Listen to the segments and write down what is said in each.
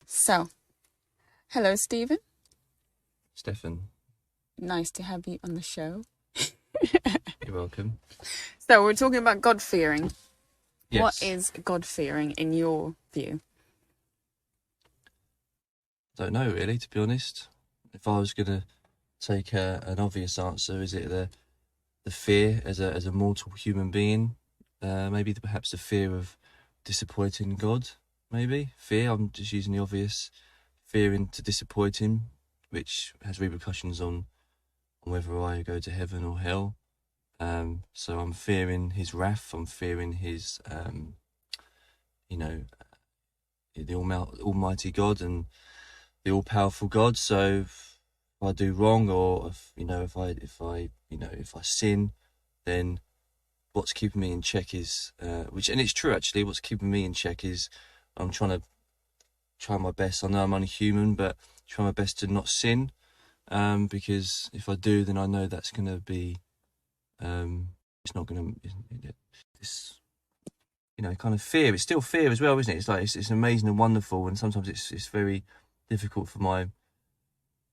So, hello, Stephen. Stefan, Nice to have you on the show. you're welcome. So, we're talking about God fearing. What Yes. is God fearing in your view? Don't know really, to be honest. If I was gonna take an obvious answer, is it the fear as a mortal human being? Maybe perhaps the fear of disappointing God. Maybe fear. I'm just using the obvious, fearing to disappoint Him, which has repercussions on whether I go to heaven or hell. So I'm fearing His wrath. I'm fearing His, you know, the Almighty God and the all-powerful God. So if I do wrong, or if I sin, then what's keeping me in check is and it's true actually. What's keeping me in check is I'm try my best. I know I'm only human, but try my best to not sin. Because if I do, then I know that's going to be it's not going to this kind of fear. It's still fear as well, isn't it? It's like it's amazing and wonderful, and sometimes it's very difficult for my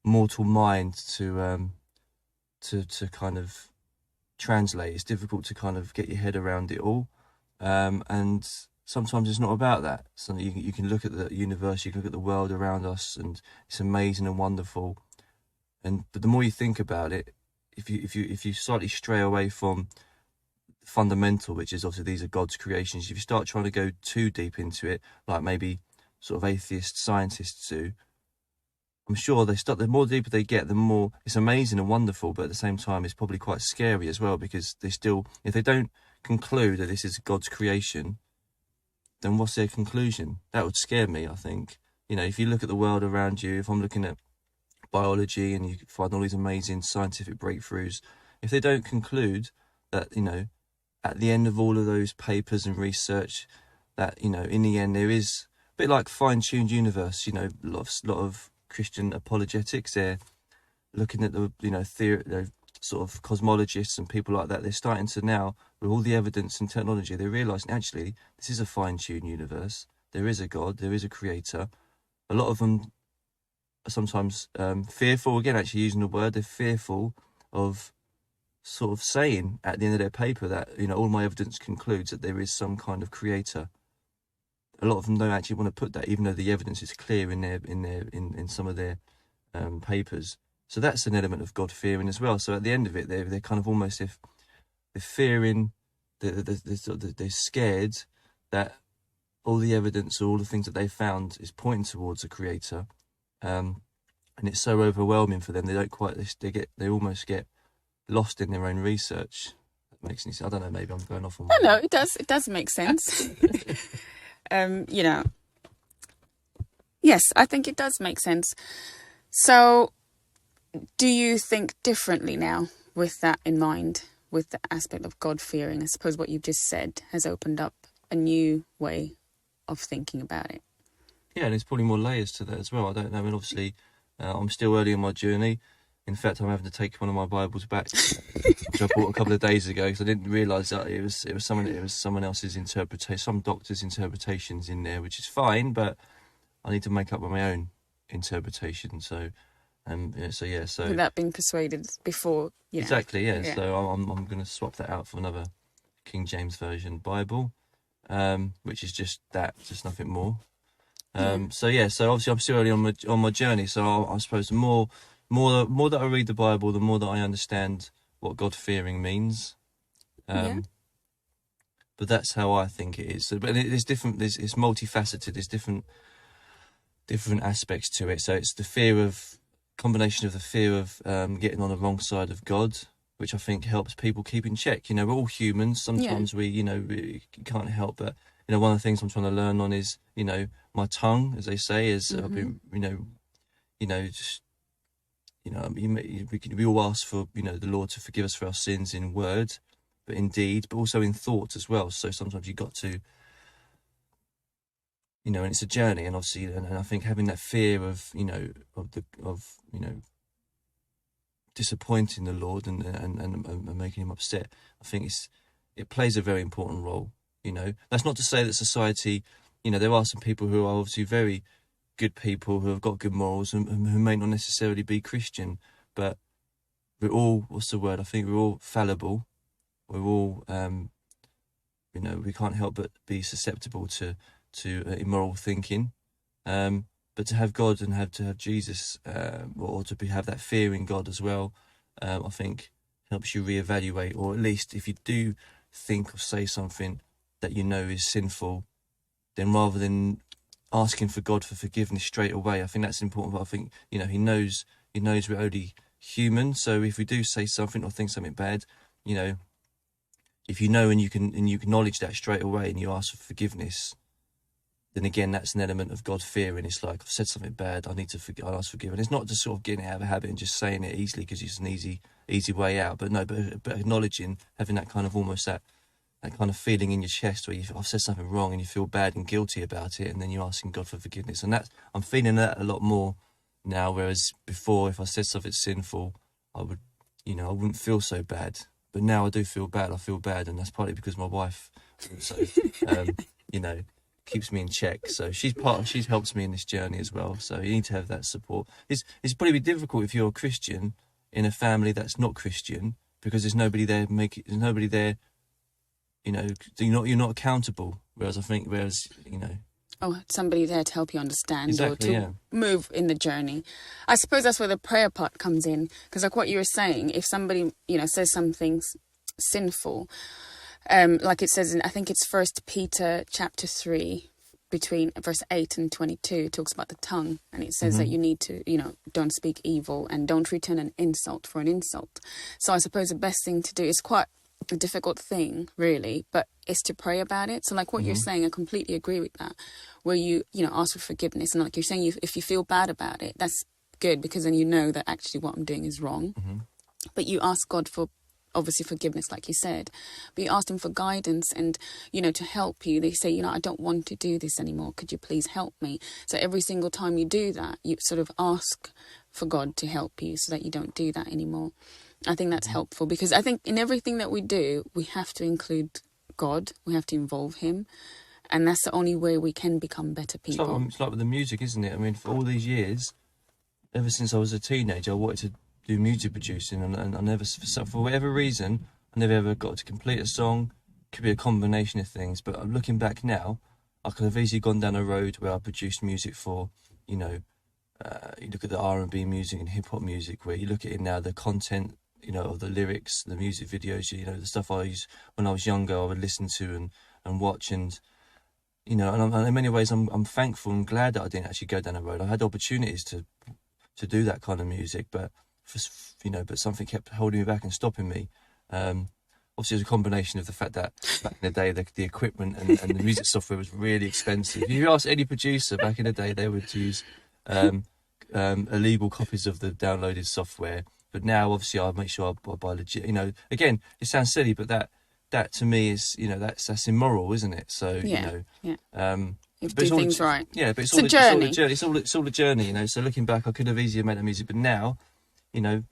mortal mind to kind of translate. It's difficult to kind of get your head around it all, and sometimes it's not about that. So you can look at the universe, you can look at the world around us, and it's amazing and wonderful. But the more you think about it, if you slightly stray away from fundamental, which is obviously these are God's creations, if you start trying to go too deep into it, like maybe sort of atheist scientists do, I'm sure the more deeper they get, the more it's amazing and wonderful, but at the same time it's probably quite scary as well, because if they don't conclude that this is God's creation, then what's their conclusion? That would scare me, I think. If you look at the world around you, if I'm looking at biology and you find all these amazing scientific breakthroughs, if they don't conclude that, at the end of all of those papers and research, that, in the end there is a bit like fine-tuned universe, a lot of Christian apologetics, they're looking at the, theory, sort of cosmologists and people like that, they're starting to now, with all the evidence and technology, they're realising actually this is a fine-tuned universe. There is a God, there is a creator. A lot of them are sometimes fearful, again, actually using the word, they're fearful of sort of saying at the end of their paper that, all my evidence concludes that there is some kind of creator. A lot of them don't actually want to put that, even though the evidence is clear in some of their papers. So that's an element of God fearing as well. So at the end of it, they're kind of almost, if they're fearing, they're scared that all the evidence or all the things that they found is pointing towards a creator, and it's so overwhelming for them. They almost get lost in their own research. That makes any sense. I don't know. Maybe I'm going off on. No, it does. It does make sense. Yes, I think it does make sense. So, do you think differently now with that in mind, with the aspect of God fearing? I suppose what you've just said has opened up a new way of thinking about it. Yeah, and there's probably more layers to that as well. I don't know. I mean, obviously, I'm still early in my journey. In fact, I'm having to take one of my Bibles back, which I bought a couple of days ago, because I didn't realise that it was someone else's interpretation, some doctor's interpretations in there, which is fine, but I need to make up my own interpretation. So, Without being persuaded before, exactly, yeah. So I'm going to swap that out for another King James Version Bible, which is just nothing more. So obviously I'm still early on my journey. So I suppose the more that I read the Bible, the more that I understand what God fearing means. But that's how I think it is. So, but it's different. It's multifaceted. There's different aspects to it. So it's combination of the fear of getting on the wrong side of God, which I think helps people keep in check. We're all humans. Sometimes we can't help but, one of the things I'm trying to learn on is, my tongue, as they say, is I've been, we all ask for, the Lord to forgive us for our sins in word, but in deed, but also in thought as well. So sometimes you've got to, and it's a journey, and obviously, and I think having that fear of, disappointing the Lord and making him upset, I think it plays a very important role. That's not to say that society, there are some people who are obviously very good people who have got good morals and who may not necessarily be Christian, but we're all, what's the word? I think we're all fallible. We're all, we can't help but be susceptible to immoral thinking. But to have God and to have Jesus, or to have that fear in God as well, I think helps you reevaluate, or at least if you do think or say something that you know is sinful, then rather than asking for God for forgiveness straight away, I think that's important. But I think, he knows we're only human. So if we do say something or think something bad, if you know and you acknowledge that straight away and you ask for forgiveness, then again, that's an element of God fearing. It's like, I've said something bad, I need to I'll ask forgiveness. It's not just sort of getting out of a habit and just saying it easily because it's an easy way out. But no, but acknowledging, having that kind of almost that kind of feeling in your chest where I've said something wrong and you feel bad and guilty about it, and then you're asking God for forgiveness. And I'm feeling that a lot more now, whereas before, if I said something sinful, I wouldn't feel so bad. But now I do feel bad. I feel bad, and that's partly because my wife also, keeps me in check. So she's helped me in this journey as well. So you need to have that support. It's probably difficult if you're a Christian in a family that's not Christian, because there's nobody there. You're not accountable. Whereas somebody there to help you understand, exactly, or to move in the journey. I suppose that's where the prayer part comes in, because like what you were saying, if somebody says something sinful, like it says in, I think it's 1 Peter chapter 3, between verse 8 and 22, it talks about the tongue, and it says that you need to, don't speak evil and don't return an insult for an insult. So I suppose the best thing to do is quite a difficult thing, really, but it's to pray about it. So like what you're saying, I completely agree with that, where you ask for forgiveness, and like you're saying, if you feel bad about it, that's good, because then you know that actually what I'm doing is wrong. But you ask God for obviously forgiveness, like you said, but you ask him for guidance and to help you. They say, I don't want to do this anymore, could you please help me? So every single time you do that, you sort of ask for God to help you so that you don't do that anymore. I think that's helpful, because I think in everything that we do, we have to include God, we have to involve him, and that's the only way we can become better people. It's like with the music, isn't it? I mean, for all these years, ever since I was a teenager, I wanted to do music producing, and I never, for whatever reason, I never ever got to complete a song. Could be a combination of things, but looking back now, I could have easily gone down a road where I produced music for, you look at the R&B music and hip hop music, where you look at it now, the content, of the lyrics, the music videos, the stuff I used when I was younger, I would listen to and watch, and and in many ways, I'm thankful and glad that I didn't actually go down that road. I had opportunities to do that kind of music, but but something kept holding me back and stopping me. Obviously, it was a combination of the fact that back in the day, the equipment and the music software was really expensive. If you ask any producer back in the day, they would use illegal copies of the downloaded software. But now, obviously, I make sure I buy legit. Again, it sounds silly, but that to me is, that's immoral, isn't it? So you do all things right. Yeah, but it's a journey. It's all a journey. So looking back, I could have easily made that music, but now, I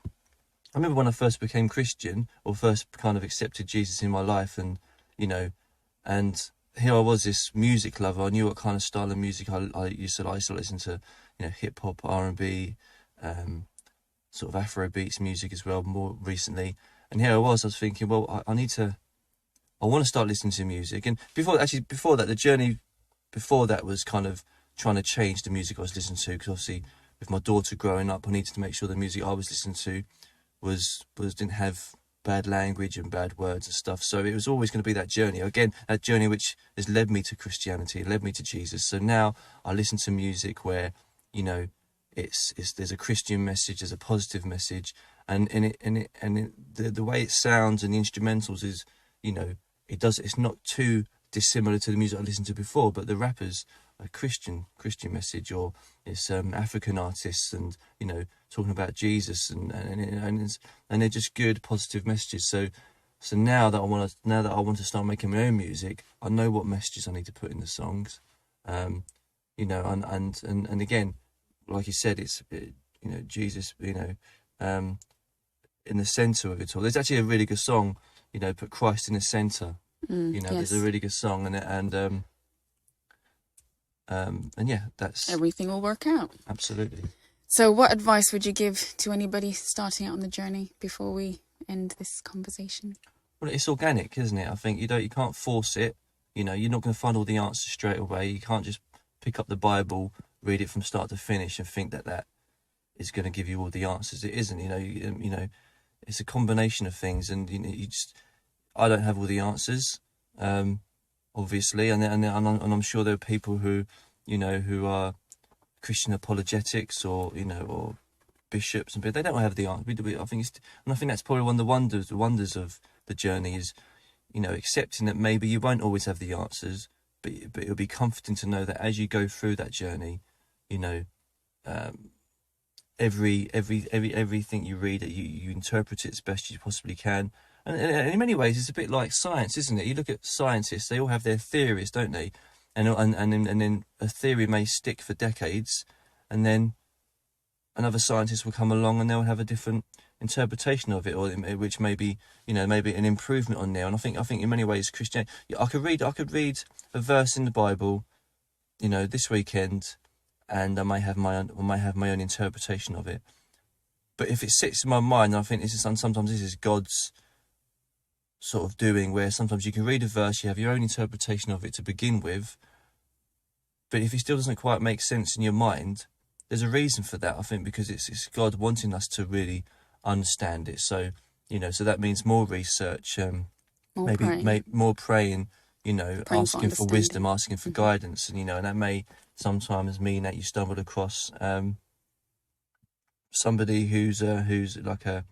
remember when I first became Christian, or first kind of accepted Jesus in my life, and and here I was, this music lover. I knew what kind of style of music I used to listen to, hip hop, R&B, sort of Afro beats music as well, more recently. And here I was thinking, well, I want to start listening to music. And before that, the journey before that was kind of trying to change the music I was listening to, because obviously with my daughter growing up, I needed to make sure the music I was listening to didn't have bad language and bad words and stuff. So it was always going to be that journey. Again, that journey which has led me to Christianity, led me to Jesus. So now I listen to music where, there's a Christian message, there's a positive message, and the way it sounds and the instrumentals is, it's not too dissimilar to the music I listened to before, but the rappers are Christian message, or it's African artists, and talking about Jesus, and they're just good positive messages. So now that I want to start making my own music, I know what messages I need to put in the songs, and again, like you said, it's Jesus, in the centre of it all. There's actually a really good song, put Christ in the centre. Yes. There's a really good song, And yeah, that's Everything will work out. absolutely. So what advice would you give to anybody starting out on the journey before we end this conversation? Well, it's organic, isn't it? I think you can't force it. You know, you're not going to find all the answers straight away. You can't just pick up the Bible, read it from start to finish, and think that is going to give you all the answers. It isn't. You know, it's a combination of things, and I don't have all the answers, obviously, and I'm sure there are people who are Christian apologetics or bishops, and they don't have the answer. I think that's probably one of the wonders of the journey is, accepting that maybe you won't always have the answers, but it'll be comforting to know that as you go through that journey, everything you read, you interpret it as best you possibly can. And in many ways, it's a bit like science, isn't it? You look at scientists; they all have their theories, don't they? And then a theory may stick for decades, and then another scientist will come along and they'll have a different interpretation of it, or which may be maybe an improvement on there. And I think in many ways Christianity, I could read a verse in the Bible, this weekend, and I may have my own interpretation of it. But if it sits in my mind, I think sometimes this is God's sort of doing, where sometimes you can read a verse, you have your own interpretation of it to begin with, but if it still doesn't quite make sense in your mind, there's a reason for that, I think, because it's God wanting us to really understand it. So, so that means more research, more praying, asking for wisdom, asking for guidance, and and that may sometimes mean that you stumbled across somebody who's like a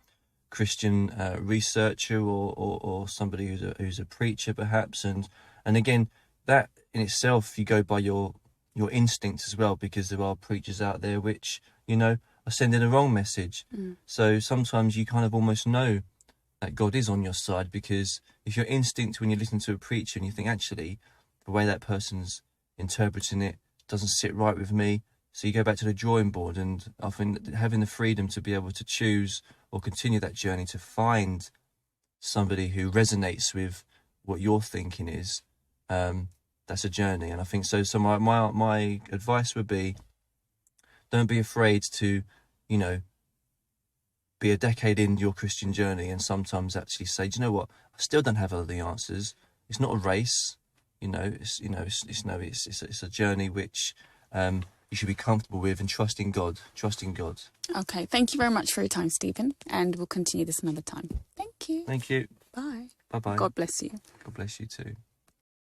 Christian researcher or somebody who's a preacher perhaps, and again, that in itself, you go by your instincts as well, because there are preachers out there which are sending the wrong message. So sometimes you kind of almost know that God is on your side, because if your instinct when you listen to a preacher and you think, actually the way that person's interpreting it doesn't sit right with me, so you go back to the drawing board. And I think having the freedom to be able to choose or continue that journey to find somebody who resonates with what your thinking is, that's a journey. And I think so my advice would be, don't be afraid to be a decade into your Christian journey and sometimes actually say, do you know what, I still don't have all the answers. It's not a race, it's a journey which you should be comfortable with, and trusting God. Okay, thank you very much for your time, Stephen, and we'll continue this another time. Thank you. Thank you. Bye. Bye-bye. God bless you. God bless you too.